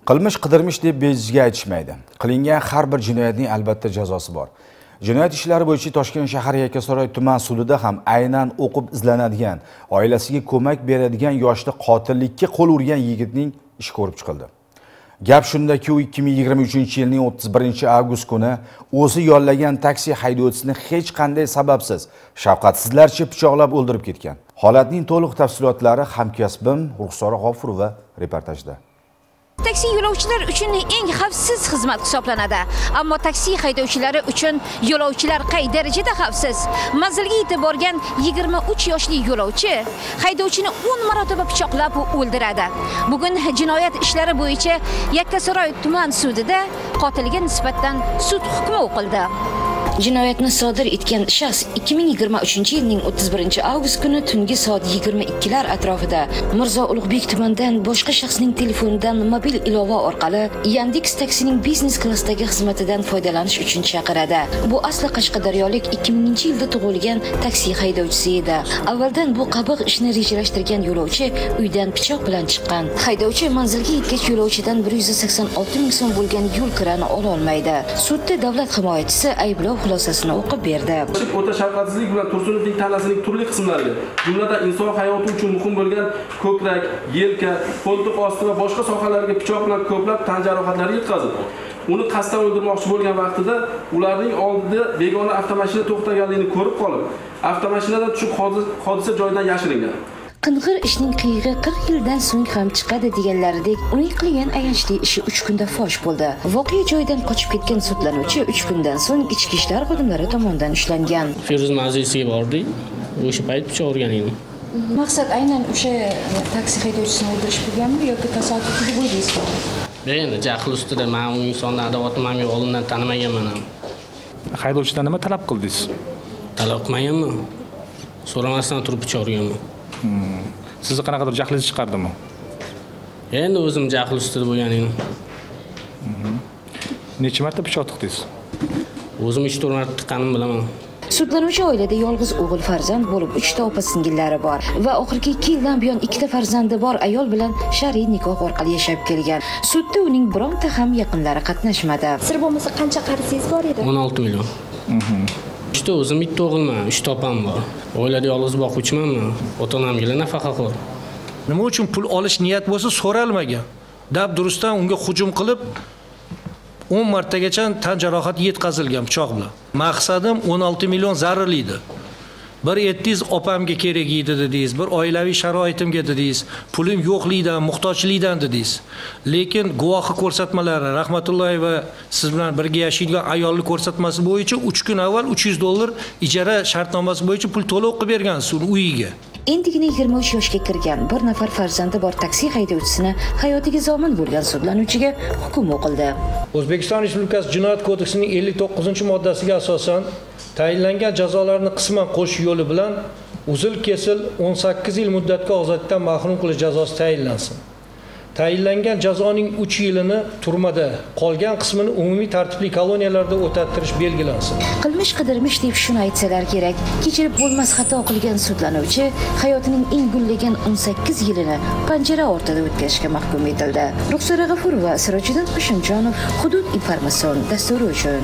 Qilmish qidirmish deb bejizga aytishmaydi. Qilingan har bir jinoyatning albatta jazosi bor. Jinoyat ishlari bo'yicha Toshkent shahar Yakkasaroy tuman sudida ham aynan o'qib izlanadigan, oilasiga ko'mak beradigan yoshda qotillikka qo'l urgan yigitning ishi ko'rib chiqildi. Gap shundaki, u 2023-yilning 31-avgust kuni o'zi yollagan taksi haydovchisini hech qanday sababsiz, shafqatsizlarcha pichoqlab o'ldirib ketgan. Holatning to'liq tafsilotlari hamkasbim Ruxsora G'ofurova reportajda. Taksi yo'lovchilar uchun eng xavfsiz xizmat hisoblanadi. Ammo taksi haydovchilari uchun yo'lovchilar qay darajada xavfsiz? Manzilga yetib borgan 23 yoshli yo'lovchi haydovchini 10 marotaba pichoqlab o'ldiradi. Bugun jinoyat ishlari bo'yicha Yakkasaroy tuman sudida qotilga nisbatan sud hukmi o'qildi. Jinoyatni sodir etgan shaxs 2023-yilning 31-avgust kuni tungi soat 22lar atrofida Mirzo Ulug'bek tumanidan boshqa shaxsning telefonidan mobil ilova orqali Yandex taksining biznes klassdagi xizmatidan foydalanish uchun chaqiradi. Bu asli Qashqadaryolik 2000-yilda tug'ilgan taksi haydovchisi edi. Avvaldan bu qabiq ishni rejalashtirgan yo'lovchi uydan pichoq bilan chiqqan. Haydovchi manzilga yetgach yo'lovchidan 186 ming so'm bo'lgan yo'l kirini ola olmaydi. Sudda davlat himoyachisi ayblov xulosasini o'qib berdi. O'ta shafqatsizlik bilan Tursunovning tanasining turli qismlariga, jumladan inson hayoti uchun muhim bo'lgan ko'krak, yelka, qo'ltiq osti va boshqa sohalarga pichoq bilan ko'plab tan jarohatlari yetkazib, uni qasddan o'ldirmoqchi bo'lgan vaqtida ularning oldida begona avtomashina to'xtaganligini ko'rib qolib, avtomashinadan tushib hodisa joyidan yashiringan. Qing'ir ishning qiyig'i 40 yildan so'ng ham chiqadi deganlaridek, uning qilgan ayanchli ishi 3 kunda fosh bo'ldi. Voqea joyidan qochib ketgan sudlanuvchi 3 kundan so'ng ichki ishlar xodimlari tomonidan ushlangan. Feruz mavzesiga bordik. O'sha payt pichoq urgan. Maqsad aynan o'sha taksi haydovchisini o'ldirish bo'lganmi yoki tasodifli bo'ldingizmi? Endi jahl ustida men u insonni adovatim ham yo'q, oldindan tanimaganman ham. Haydovchidan nima talab qildingiz? Talab qilmaganman. So'ramasdan turib pichoq urganman. Sizni qanaqadir jahlingiz chiqardimi? Endi o'zim jahl ustida bo'lganim. Necha marta pichoq tiqdingiz? O'zim 3-4 marta tiqqanim bilaman. Sudlanuvchi oilada yolg'iz o'g'il farzand bo'lib, 3 ta opa-singillari bor va oxirgi 2 yildan buyon 2 ta farzandi bor ayol bilan shar'iy nikoh orqali yashab kelgan. Sudda uning bironta ham yaqinlari qatnashmadi. Sir bo'lmasa qancha qarzingiz bor edi? 16 million. İşte o'zim bitta o'g'ilman, 3 ta opam bor. Oilada yolg'iz boquvchimanman. Ota-onamga nafaqaxo'r. Nima uchun pul olish niyat bo'lsa so'ralmagan. Dab durustdan unga hujum qilib 10 martagacha tan jarohati yetkazilgan pichoq bilan. Maqsadim 16 million zararli edi. Bir etdiz opamga kerak edi dedingiz, bir oilaviy sharoitimga dedingiz, pulim yo'qlikdan, muhtojlikdan dedingiz. Lekin guvohi ko'rsatmalari, Rahmatulloy va siz bilan birga yashaydigan ayolning ko'rsatmasi bo'yicha 3 kun avval $300 ijara shartnomasi bo'yicha pul to'lov qilib bergansiz uyiga. Endigina 23 yoshga kirgan bir nafar farzandi bor taksi haydovchisini hayotiga zomin bo'lgan sudlanuvchiga hukm o'qildi. O'zbekiston Respublikasi Jinoyat kodeksining 59-moddasiga asosan tayinlangan jazolarni qisman qo'shish yo'li bilan uzil-kesil 18 yil muddatga ozodlikdan mahrum qilish jazosi tayinlansin. Tayinlangan jazoning 3 yilini turmada, qolgan qismini umumiy tartibli koloniyalarda o'tattirish belgilansin. Qilmish qidirmish deb shuni aytsalar kerak, kechirib bo'lmas xato qilgan sudlanuvchi hayotining eng gullagan 18 yilini panjara ortida o'tkazishga mahkum etildi. Ruxsora G'ofurova, Sirojiddin Qo'shimjonov, Hudud informatsion dasturi uchun.